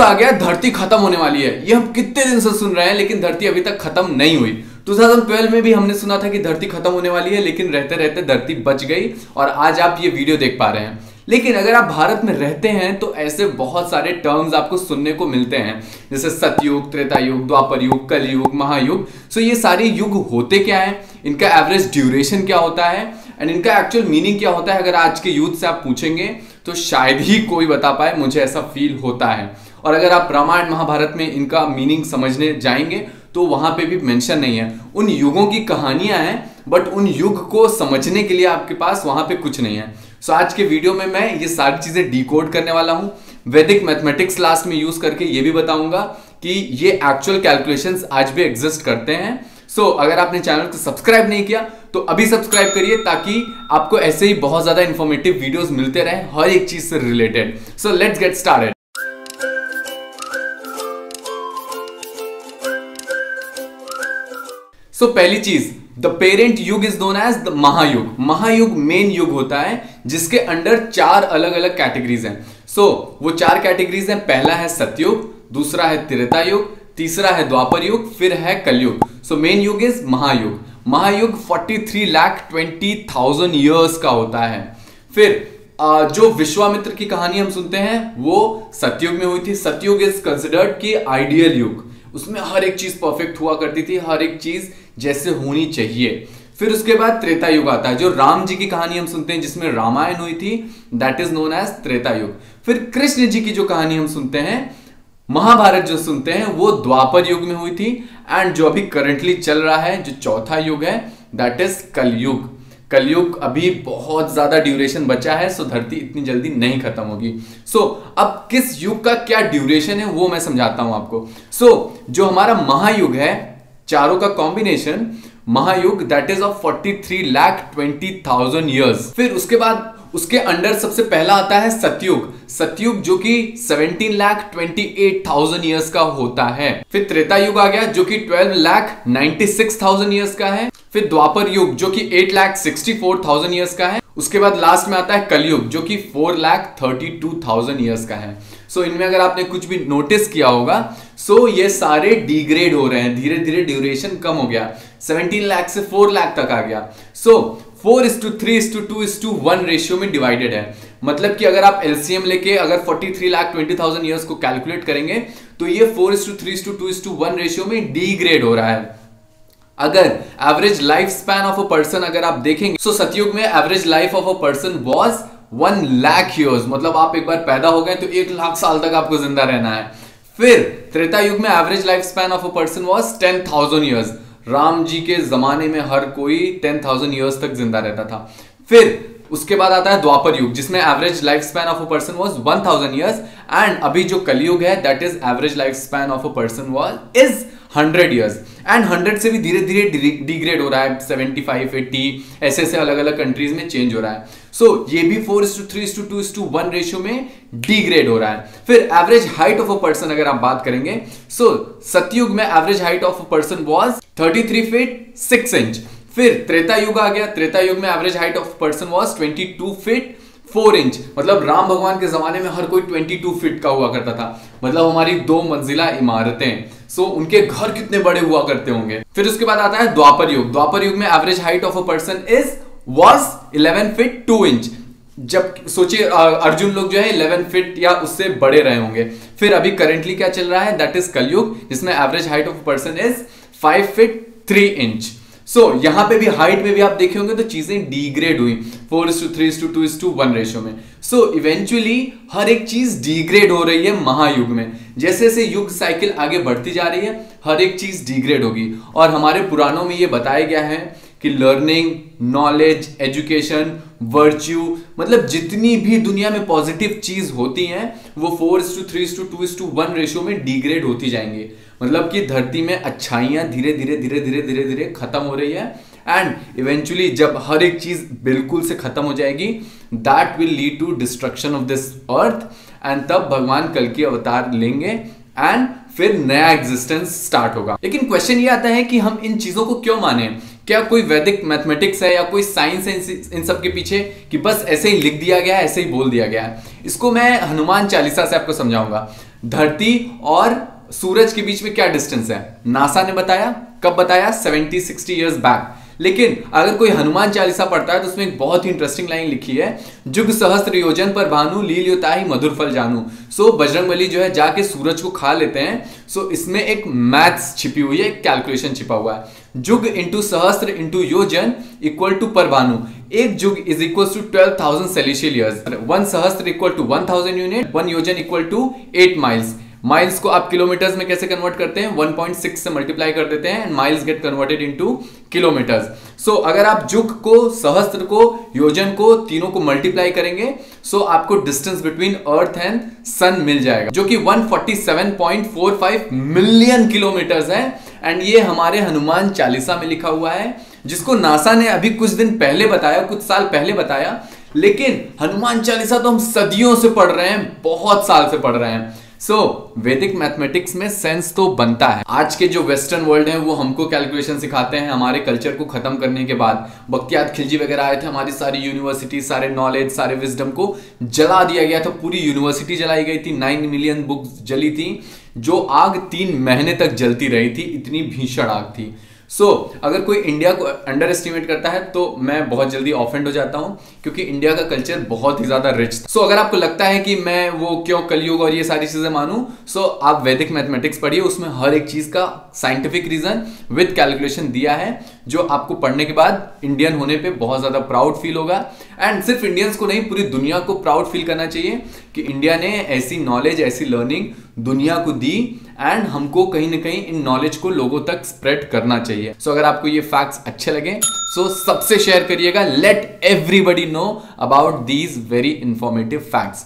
आ गया, धरती खत्म होने वाली है। ये हम कितने दिन से सुन रहे हैं, लेकिन धरती अभी तक खत्म नहीं हुई। 2012 में भी हमने सुना था कि धरती खत्म होने वाली है, लेकिन रहते रहते धरती बच गई और आज आप ये वीडियो देख पा रहे हैं। लेकिन अगर आप भारत में रहते हैं तो ऐसे बहुत सारे टर्म्स आपको सुनने को मिलते हैं, जैसे सतयुग, त्रेता युग, द्वापर युग, कलयुग, महायुग। सो ये सारे युग होते क्या है, इनका एवरेज ड्यूरेशन क्या होता है एंड इनका एक्चुअल मीनिंग क्या होता है, अगर आज के यूथ से आप पूछेंगे तो शायद ही कोई बता पाए, मुझे ऐसा फील होता है। और अगर आप रामायण महाभारत में इनका मीनिंग समझने जाएंगे तो वहां पे भी मेंशन नहीं है। उन युगों की कहानियां हैं, बट उन युग को समझने के लिए आपके पास वहां पे कुछ नहीं है। सो आज के वीडियो में मैं ये सारी चीजें डिकोड करने वाला हूं। वैदिक मैथमेटिक्स लास्ट में यूज करके ये भी बताऊंगा कि ये एक्चुअल कैलकुलेशंस आज भी एग्जिस्ट करते हैं। सो अगर आपने चैनल को सब्सक्राइब नहीं किया तो अभी सब्सक्राइब करिए, ताकि आपको ऐसे ही बहुत ज्यादा इंफॉर्मेटिव वीडियोस मिलते रहे हर एक चीज से related. So let's get started. So पहली चीज, the parent yug is known as the Mahayug. Mahayug main युग होता है जिसके अंडर 4 अलग अलग कैटेगरीज हैं। सो वो 4 कैटेगरीज हैं। पहला है सतयुग, दूसरा है त्रेता युग, तीसरा है द्वापर युग, फिर है कलयुग। सो मेन युग इज महायुग। महायुग 43,20,000 ईयर्स का होता है। फिर जो विश्वामित्र की कहानी हम सुनते हैं वो सतयुग में हुई थी। सतयुग इज कंसिडर्ड की आइडियल युग, उसमें हर एक चीज परफेक्ट हुआ करती थी, हर एक चीज जैसे होनी चाहिए। फिर उसके बाद त्रेता युग आता है, जो राम जी की कहानी हम सुनते हैं जिसमें रामायण हुई थी, that is known as Treta Yug. फिर कृष्ण जी की जो कहानी हम सुनते हैं, महाभारत जो सुनते हैं, वो द्वापर युग में हुई थी। एंड जो अभी करंटली चल रहा है, जो चौथा युग है, दैट इज कलयुग। कलयुग अभी बहुत ज्यादा ड्यूरेशन बचा है, सो धरती इतनी जल्दी नहीं खत्म होगी। सो अब किस युग का क्या ड्यूरेशन है वो मैं समझाता हूं आपको। सो जो हमारा महायुग है, चारों का combination Mahayug, that is of 43,20,000 years. फिर उसके बाद उसके अंडर सबसे पहला आता है सतयुग। सतयुग जो कि 17,28,000 ईयर्स का होता है। फिर त्रेता युग आ गया जो कि 12,96,000 ईयर्स का है। फिर द्वापर युग जो कि 8,64,000 ईयर्स का है। उसके बाद लास्ट में आता है कलयुग जो कि 4,32,000 ईयर्स का है। सो इनमें अगर आपने कुछ भी नोटिस किया होगा, सो ये सारे डिग्रेड हो रहे हैं, धीरे धीरे ड्यूरेशन कम हो गया, 17 लाख से 4 लाख तक आ गया। सो 4:3:2:1 रेशियो में डिवाइडेड है। मतलब कि अगर आप एलसीएम लेके अगर 43,20,000 ईयर्स को कैलकुलेट करेंगे तो ये 4:3:2:1 रेशियो में डिग्रेड हो रहा है। अगर average life span of a person अगर आप देखेंगे, सो सतयुग में average life of a person was 1 lakh years. मतलब आप एक बार पैदा हो गए तो 1 लाख साल तक आपको जिंदा रहना है। फिर त्रेता युग में average life span of a person was 10,000 years. Ram ji के जमाने में हर कोई 10,000 ईयर्स तक जिंदा रहता था। फिर उसके बाद आता है द्वापर युग जिसमें average life span of a person was 1000 years. And अभी जो कलयुग है, that is average life span of a person was is 100 years. And 100 से भी धीरे धीरे डिग्रेड हो रहा है, 75, 80 ऐसे ऐसे अलग अलग कंट्रीज में चेंज हो रहा है। सो ये भी 4:3:2:1 रेशियो में डिग्रेड हो रहा है। फिर average height of a person अगर आप बात करेंगे, सो सतयुग में average height of a person was 33 feet 6 inch. फिर त्रेता युग आ गया, त्रेता युग में average height of person was 22 feet 4 inch. मतलब राम भगवान के जमाने में हर कोई 22 फीट का हुआ करता था। मतलब हमारी 2 मंजिला इमारतें। सो उनके घर कितने बड़े हुआ करते होंगे। फिर उसके बाद आता है द्वापर युग। द्वापर युग में average height of a person was 11 feet 2 inch. जब सोचिए अर्जुन लोग जो है 11 फीट या उससे बड़े रहे होंगे। फिर अभी करंटली क्या चल रहा है, दैट इज कलयुग जिसमें average height of person is 5 feet 3 inch. So यहां पे भी हाइट में भी आप देखे होंगे तो चीजें डिग्रेड हुई 4:3:2:1 रेशियो में। सो इवेंचुअली हर एक चीज डिग्रेड हो रही है महायुग में। जैसे जैसे युग साइकिल आगे बढ़ती जा रही है, हर एक चीज डिग्रेड होगी। और हमारे पुराणों में ये बताया गया है कि लर्निंग, नॉलेज, एजुकेशन, वर्च्यू, मतलब जितनी भी दुनिया में पॉजिटिव चीज होती हैं वो 4:3:2:1 रेशियो में डिग्रेड होती जाएंगी। मतलब कि धरती में अच्छाइयां धीरे धीरे धीरे धीरे धीरे धीरे खत्म हो रही है। एंड इवेंचुअली जब हर एक चीज बिल्कुल से खत्म हो जाएगी, that will lead to destruction of this earth. And तब भगवान कल की अवतार लेंगे एंड फिर नया एग्जिस्टेंस स्टार्ट होगा। लेकिन क्वेश्चन ये आता है कि हम इन चीजों को क्यों माने? क्या कोई वैदिक मैथमेटिक्स है या कोई साइंस है इन सब के पीछे कि बस ऐसे ही लिख दिया गया है, ऐसे ही बोल दिया गया है? इसको मैं हनुमान चालीसा से आपको समझाऊंगा। धरती और सूरज के बीच में क्या डिस्टेंस है? नासा ने बताया। कब बताया? 70-60 ईयर्स बैक। लेकिन अगर कोई हनुमान चालीसा पढ़ता है तो उसमें एक बहुत ही इंटरेस्टिंग लाइन लिखी है, जुग सहस्त्र योजन पर भानु लील योताहि मधुर फल जानू। सो बजरंगबली जो है जाके सूरज को खा लेते हैं। सो इसमें एक मैथ्स छिपी हुई है, एक कैलकुलेशन छिपा हुआ है। जुग इंटू सहस्त्र इंटू योजन इक्वल टू पर भानु। एक जुग इज इक्वल टू 12,000 सेलिशियल ईयर्स। 1 सहस्त्र इक्वल टू 1000 यूनिट, 1 योजन इक्वल टू 8 माइल्स। माइल्स को आप किलोमीटर्स में कैसे कन्वर्ट करते हैं? 1.6 से मल्टीप्लाई कर देते हैं and miles get converted into kilometres. So अगर आप जुग को, सहस्त्र को, योजन को, तीनों को मल्टीप्लाई करेंगे, सो आपको डिस्टेंस बिटवीन अर्थ एंड सन मिल जाएगा, जो कि 147.45 मिलियन किलोमीटर्स है। एंड ये हमारे हनुमान चालीसा में लिखा हुआ है, जिसको नासा ने अभी कुछ दिन पहले बताया, कुछ साल पहले बताया। लेकिन हनुमान चालीसा तो हम सदियों से पढ़ रहे हैं, बहुत साल से पढ़ रहे हैं। वैदिक मैथमेटिक्स में सेंस तो बनता है। आज के जो वेस्टर्न वर्ल्ड है वो हमको कैलकुलेशन सिखाते हैं। हमारे कल्चर को खत्म करने के बाद बख्तियार खिलजी वगैरह आए थे, हमारी सारी यूनिवर्सिटी, सारे नॉलेज, सारे विजडम को जला दिया गया था। पूरी यूनिवर्सिटी जलाई गई थी, 9 मिलियन बुक्स जली थी, जो आग 3 महीने तक जलती रही थी, इतनी भीषण आग थी। अगर कोई इंडिया को अंडर एस्टिमेट करता है तो मैं बहुत जल्दी ऑफेंड हो जाता हूं, क्योंकि इंडिया का कल्चर बहुत ही ज्यादा रिच था। अगर आपको लगता है कि मैं वो क्यों कलयुग और ये सारी चीजें मानूं, आप वैदिक मैथमेटिक्स पढ़िए, उसमें हर एक चीज का साइंटिफिक रीजन विद कैलकुलेशन दिया है, जो आपको पढ़ने के बाद इंडियन होने पे बहुत ज्यादा प्राउड फील होगा। एंड सिर्फ इंडियंस को नहीं, पूरी दुनिया को प्राउड फील करना चाहिए कि इंडिया ने ऐसी नॉलेज, ऐसी लर्निंग दुनिया को दी, एंड हमको कहीं ना कहीं इन नॉलेज को लोगों तक स्प्रेड करना चाहिए। अगर आपको ये फैक्ट्स अच्छे लगे सबसे शेयर करिएगा। Let everybody know about these very informative facts.